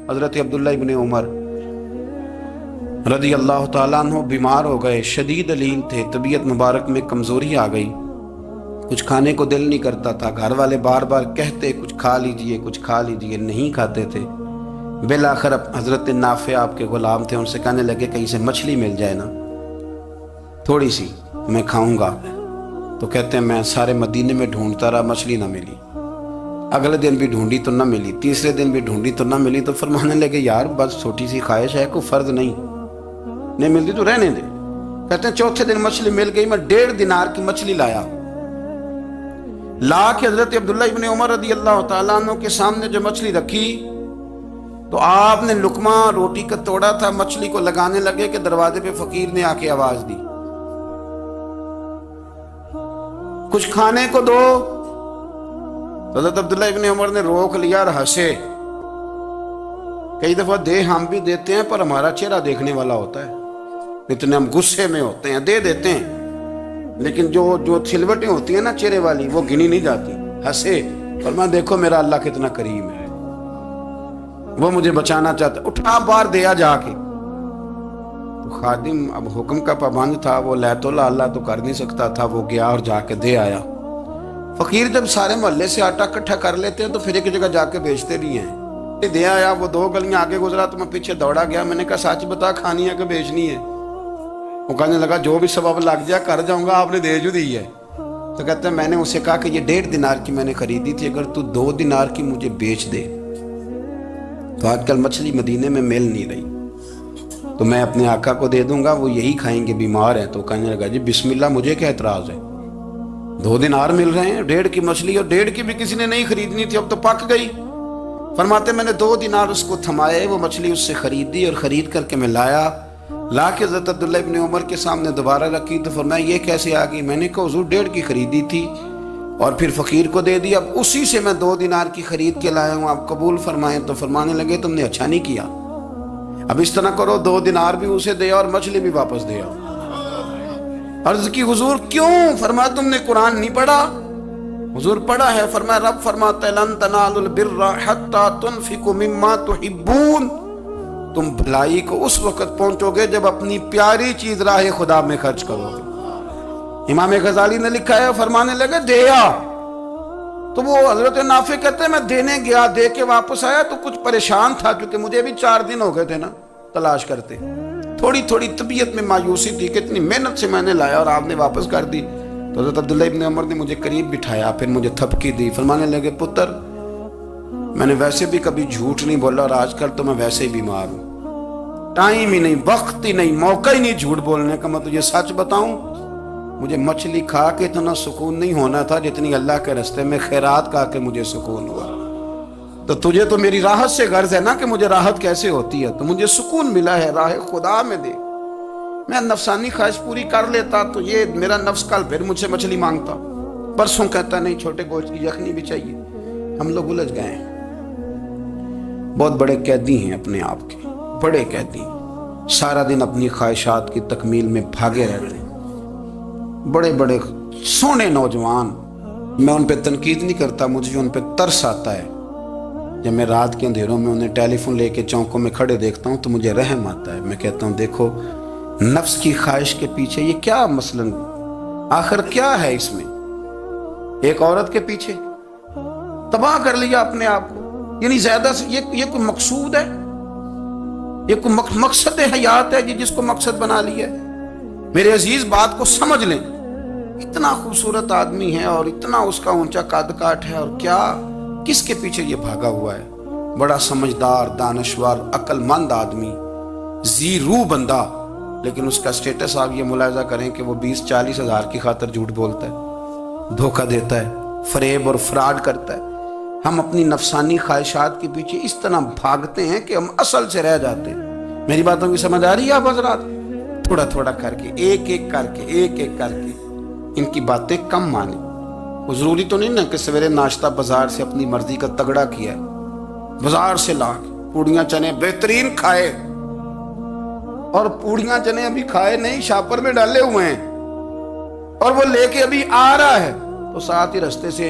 حضرت عبداللہ ابن عمر رضی اللہ تعالیٰ عنہ بیمار ہو گئے، شدید علیل تھے، طبیعت مبارک میں کمزوری آ گئی، کچھ کھانے کو دل نہیں کرتا تھا، گھر والے بار بار کہتے کچھ کھا لیجئے کچھ کھا لیجئے، نہیں کھاتے تھے۔ بالآخر حضرت نافع آپ کے غلام تھے، ان سے کہنے لگے کہیں سے مچھلی مل جائے نا تھوڑی سی میں کھاؤں گا، تو کہتے ہیں میں سارے مدینے میں ڈھونڈتا رہا، مچھلی نہ ملی، اگلے دن بھی ڈھونڈی تو نہ ملی، تیسرے دن بھی ڈھونڈی تو نہ ملی، تو فرمانے لگے یار بس چھوٹی سی خواہش ہے، کوئی فرض نہیں ملتی تو رہنے دے۔ کہتے ہیں چوتھے دن مچھلی مل گئی، میں 1.5 دینار کی مچھلی لایا، لا کے حضرت عبداللہ ابن عمر رضی اللہ تعالیٰ عنہ کے سامنے جو مچھلی رکھی تو آپ نے لقمہ روٹی کا توڑا تھا، مچھلی کو لگانے لگے کہ دروازے پہ فقیر نے آ کے آواز دی کچھ کھانے کو دو۔ حضرت عبداللہ ابن عمر نے روک لیا اور ہنسے۔ کئی دفعہ دے ہم بھی دیتے ہیں پر ہمارا چہرہ دیکھنے والا ہوتا ہے، اتنے ہم غصے میں ہوتے ہیں، دے دیتے ہیں، لیکن جو سلوٹیں ہوتی ہیں نا چہرے والی وہ گنی نہیں جاتی۔ ہنسے، فرمایا دیکھو میرا اللہ کتنا کریم ہے، وہ مجھے بچانا چاہتا ہے، اٹھا بار دیا جا کے۔ تو خادم اب حکم کا پابند تھا، وہ لیت اللہ تو کر نہیں سکتا تھا، وہ گیا اور جا کے دے آیا۔ فقیر جب سارے محلے سے آٹا اکٹھا کر لیتے ہیں تو پھر ایک جگہ جا کے بیچتے بھی ہیں۔ دے آیا، وہ 2 گلیاں آگے گزرا تو میں پیچھے دوڑا گیا، میں نے کہا سچ بتا کھانی ہے کہ بیچنی ہے؟ وہ کہنے لگا جو بھی سبب لگ جائے کر جاؤں گا، آپ نے دے جو دی ہے۔ تو کہتے ہیں میں نے اسے کہا کہ یہ 1.5 دینار کی میں نے خریدی تھی، اگر تو 2 دینار کی مجھے بیچ دے تو آج کل مچھلی مدینے میں مل نہیں رہی، تو میں اپنے آقا کو دے دوں گا، وہ یہی کھائیں گے، بیمار ہیں۔ تو کہنے لگا جی بسم اللہ، مجھے کیا اعتراض ہے، 2 دینار مل رہے ہیں، 1.5 کی مچھلی، اور 1.5 کی بھی کسی نے نہیں خریدنی تھی، اب تو پک گئی۔ فرماتے میں نے 2 دینار اس کو تھمائے، وہ مچھلی اس سے خریدی، اور خرید کر کے میں لا کے حضرت عبداللہ ابن عمر کے سامنے دوبارہ رکھی۔ تو فرمایا یہ کیسے آ گئی؟ میں نے کہا حضور 1.5 کی خریدی تھی اور پھر فقیر کو دے دی، اب اسی سے میں 2 دینار کی خرید کے لایا ہوں، آپ قبول فرمائیں۔ تو فرمانے لگے تم نے اچھا نہیں کیا، اب اس طرح کرو 2 دینار بھی اسے دے اور مچھلی بھی واپس دے آؤ۔ عرض کی حضور کیوں؟ فرمایا تم نے قرآن نہیں پڑھا؟ حضور پڑھا ہے۔ فرمایا رب فرماتا ہے لن تنالوا البر حتی تنفقوا مما تحبون، تم بھلائی کو اس وقت پہنچو گے جب اپنی پیاری چیز راہ خدا میں خرچ کرو گے۔ امام غزالی نے لکھا ہے، فرمانے لگے دیا، تو وہ حضرت نافع کہتے ہیں میں دینے گیا، دے کے واپس آیا تو کچھ پریشان تھا، کیونکہ مجھے بھی 4 دن ہو گئے تھے نا تلاش کرتے، تھوڑی طبیعت میں مایوسی تھی کہ اتنی محنت سے میں نے لایا اور آپ نے واپس کر دی۔ تو حضرت عبداللہ ابن عمر نے مجھے قریب بٹھایا، پھر مجھے تھپکی دی، فرمانے لگے پتر میں نے ویسے بھی کبھی جھوٹ نہیں بولا، اور آج کل تو میں ویسے ہی بیمار ہوں، ٹائم ہی نہیں، وقت ہی نہیں، موقع ہی نہیں جھوٹ بولنے کا۔ میں تجھے سچ بتاؤں، مجھے مچھلی کھا کے اتنا سکون نہیں ہونا تھا جتنی اللہ کے راستے میں خیرات کھا کے مجھے سکون ہوا۔ تو تجھے تو میری راحت سے غرض ہے نا کہ مجھے راحت کیسے ہوتی ہے، تو مجھے سکون ملا ہے راہ خدا میں دے، میں نفسانی خواہش پوری کر لیتا تو یہ میرا نفس کل پھر مجھ سے مچھلی مانگتا، پرسوں کہتا نہیں چھوٹے گوشت کی یخنی بھی چاہیے۔ ہم لوگ الجھ گئے ہیں، بہت بڑے قیدی ہیں اپنے آپ کے، بڑے قیدی، سارا دن اپنی خواہشات کی تکمیل میں بھاگے رہتے ہیں، بڑے بڑے سونے نوجوان۔ میں ان پہ تنقید نہیں کرتا، مجھے ان پہ ترس آتا ہے، جب میں رات کے اندھیروں میں انہیں ٹیلی فون لے کے چوکوں میں کھڑے دیکھتا ہوں تو مجھے رحم آتا ہے۔ میں کہتا ہوں دیکھو نفس کی خواہش کے پیچھے یہ کیا مثلاً آخر کیا ہے اس میں، ایک عورت کے پیچھے تباہ کر لیا اپنے آپ کو، یعنی زیادہ سے یہ کوئی مقصود ہے، یہ کوئی مقصد حیات ہے جس کو مقصد بنا لیا ہے؟ میرے عزیز بات کو سمجھ لیں، اتنا خوبصورت آدمی ہے اور اتنا اس کا اونچا قد کاٹ ہے، اور کیا کس کے پیچھے یہ بھاگا ہوا ہے؟ بڑا سمجھدار، دانشور، عقل مند آدمی، ذی روح بندہ، لیکن اس کا سٹیٹس آپ یہ ملاحظہ کریں کہ وہ 20-40 ہزار کی خاطر جھوٹ بولتا ہے، دھوکہ دیتا ہے، فریب اور فراڈ کرتا ہے۔ ہم اپنی نفسانی خواہشات کے پیچھے اس طرح بھاگتے ہیں کہ ہم اصل سے رہ جاتے ہیں۔ میری باتوں کی سمجھ آ رہی ہے آپ حضرات؟ تھوڑا تھوڑا کر کے، ایک ایک کر کے ان کی باتیں کم مانیں۔ وہ ضروری تو نہیں نا کہ سویرے ناشتہ بازار سے اپنی مرضی کا تگڑا کیا ہے، بازار سے لا کے پوڑیاں چنے بہترین کھائے، اور پوڑیاں چنے ابھی کھائے نہیں، شاپر میں ڈالے ہوئے ہیں، اور وہ لے کے ابھی آ رہا ہے تو ساتھ ہی رستے سے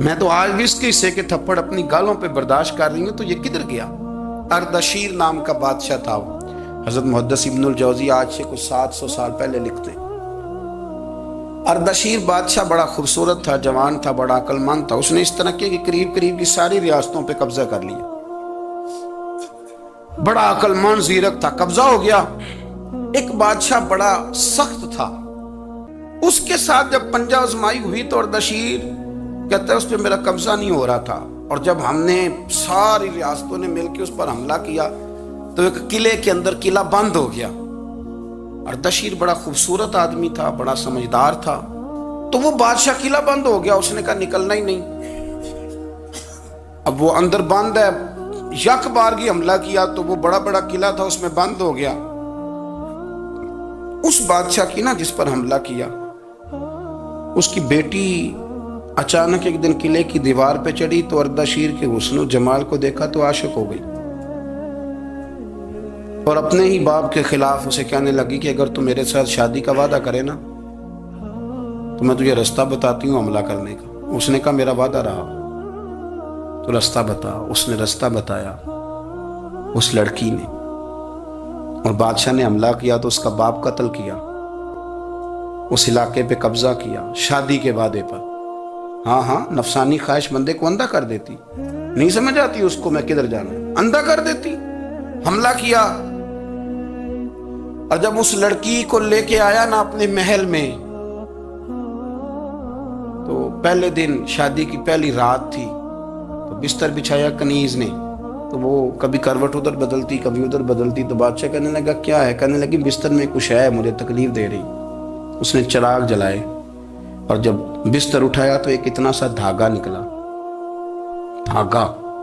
میں تو آج بھی اس کے حصے کے تھپڑ اپنی گالوں پہ برداشت کر رہی ہوں، تو یہ کدھر گیا؟ اردشیر نام کا بادشاہ تھا وہ۔ حضرت محدث ابن الجوزی آج سے کچھ 700 سال پہلے لکھتے ہیں، اردشیر بادشاہ بڑا خوبصورت تھا، جوان تھا، بڑا عقل مند تھا۔ اس نے اس طرح کہ قریب کی ساری ریاستوں پہ قبضہ کر لیا۔ بڑا عقل مند زیرک تھا، قبضہ ہو گیا۔ ایک بادشاہ بڑا سخت تھا، اس کے ساتھ جب پنجہ آزمائی ہوئی تو اردشیر کہتا ہے اس پہ میرا قبضہ نہیں ہو رہا تھا، اور جب ہم نے ساری ریاستوں نے مل کے اس پر حملہ کیا تو ایک قلعے کے اندر قلعہ بند ہو گیا۔ اردشیر بڑا خوبصورت آدمی تھا، بڑا سمجھدار تھا، تو وہ بادشاہ قلعہ بند ہو گیا، اس نے کہا نکلنا ہی نہیں۔ اب وہ اندر بند ہے، یک بارگی حملہ کیا تو وہ بڑا قلعہ تھا، اس میں بند ہو گیا۔ اس بادشاہ کی نا جس پر حملہ کیا، اس کی بیٹی اچانک ایک دن قلعے کی دیوار پہ چڑھی تو اردشیر کے حسن و جمال کو دیکھا تو عاشق ہو گئی، اور اپنے ہی باپ کے خلاف اسے کہنے لگی کہ اگر تو میرے ساتھ شادی کا وعدہ کرے نا تو میں تجھے رستہ بتاتی ہوں حملہ کرنے کا۔ اس نے کہا میرا وعدہ رہا، تو رستہ بتا۔ اس نے رستہ بتایا اس لڑکی نے، اور بادشاہ نے حملہ کیا تو اس کا باپ قتل کیا، اس علاقے پہ قبضہ کیا شادی کے وعدے پر۔ ہاں نفسانی خواہش بندے کو اندھا کر دیتی، نہیں سمجھ آتی اس کو میں کدھر جانا، اندھا کر دیتی۔ حملہ کیا، اور جب اس لڑکی کو لے کے آیا نا اپنے محل میں، تو پہلے دن شادی کی پہلی رات تھی، تو بستر بچھایا کنیز نے، تو وہ کبھی کروٹ ادھر بدلتی کبھی ادھر بدلتی، تو بادشاہ کہنے لگا کیا ہے؟ کہنے لگی بستر میں کچھ ہے، مجھے تکلیف دے رہی۔ اس نے چراغ جلائے اور جب بستر اٹھایا تو ایک اتنا سا دھاگا نکلا۔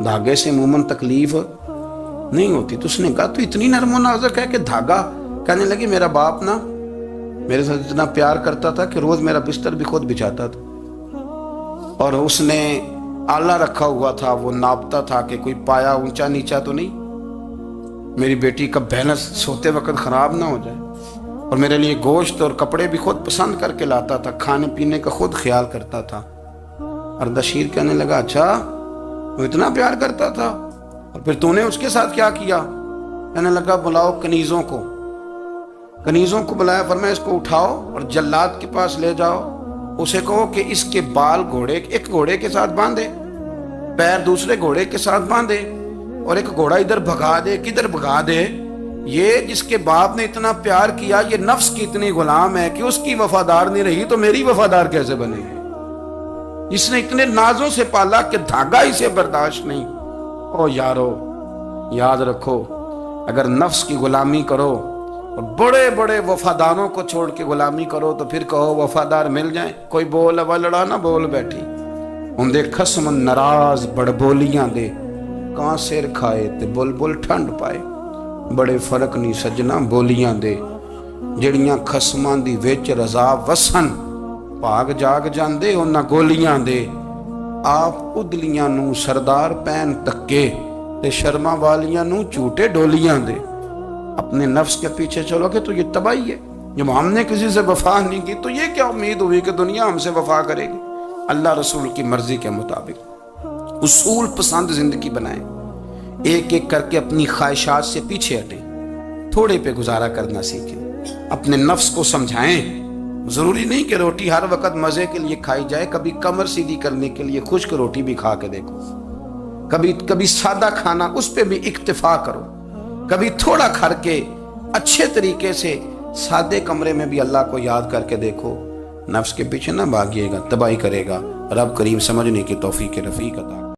دھاگے سے عموماً تکلیف نہیں ہوتی، تو اس نے کہا تو اتنی نرم و نازک ہے کہ دھاگا؟ کہنے لگی میرا باپ نا میرے ساتھ اتنا پیار کرتا تھا کہ روز میرا بستر بھی خود بچھاتا تھا، اور اس نے آلہ رکھا ہوا تھا، وہ ناپتا تھا کہ کوئی پایا اونچا نیچا تو نہیں، میری بیٹی کا بیلنس سوتے وقت خراب نہ ہو جائے، اور میرے لیے گوشت اور کپڑے بھی خود پسند کر کے لاتا تھا، کھانے پینے کا خود خیال کرتا تھا۔ اردشیر کہنے لگا اچھا وہ اتنا پیار کرتا تھا، اور پھر تو نے اس کے ساتھ کیا کیا؟ کہنے لگا بلاؤ کنیزوں کو بلایا، فرمایا اس کو اٹھاؤ اور جلاد کے پاس لے جاؤ، اسے کہو کہ اس کے بال ایک گھوڑے کے ساتھ باندھے، پیر دوسرے گھوڑے کے ساتھ باندھے، اور ایک گھوڑا ادھر بھگا دے، کدھر بھگا دے، یہ جس کے باپ نے اتنا پیار کیا یہ نفس کی اتنی غلام ہے کہ اس کی وفادار نہیں رہی تو میری وفادار کیسے بنے گی؟ اس نے اتنے نازوں سے پالا کہ دھاگا اسے برداشت نہیں۔ او یارو یاد رکھو، اگر نفس کی غلامی کرو اور بڑے بڑے وفاداروں کو چھوڑ کے غلامی کرو تو پھر کہو وفادار مل جائیں، کوئی بول اب لڑا نہ بول بیٹھی ہوں دے خصم ناراض بڑ بولیاں دے، کہاں سر کھائے تے بلبل ٹھنڈ پائے، بڑے فرق نہیں سجنا بولیاں دے، جڑیاں خصماں دی وچ رضا وسن، بھاگ جاگ جاندے انہاں گولیاں دے، آپ ادلیاں نو سردار پین تکے تے شرما والیاں نو جھوٹے ڈولیاں دے۔ اپنے نفس کے پیچھے چلو گے تو یہ تباہی ہے۔ جب ہم نے کسی سے وفا نہیں کی تو یہ کیا امید ہوئی کہ دنیا ہم سے وفا کرے گی؟ اللہ رسول کی مرضی کے مطابق اصول پسند زندگی بنائیں، ایک ایک کر کے اپنی خواہشات سے پیچھے ہٹیں، تھوڑے پہ گزارا کرنا سیکھیں، اپنے نفس کو سمجھائیں۔ ضروری نہیں کہ روٹی ہر وقت مزے کے لیے کھائی جائے، کبھی کمر سیدھی کرنے کے لیے خشک روٹی بھی کھا کے دیکھو، کبھی سادہ کھانا اس پہ بھی اکتفا کرو، کبھی تھوڑا کھا کے اچھے طریقے سے سادے کمرے میں بھی اللہ کو یاد کر کے دیکھو۔ نفس کے پیچھے نہ بھاگیے گا، تباہی کرے گا۔ رب کریم سمجھنے کی توفیق رفیق عطا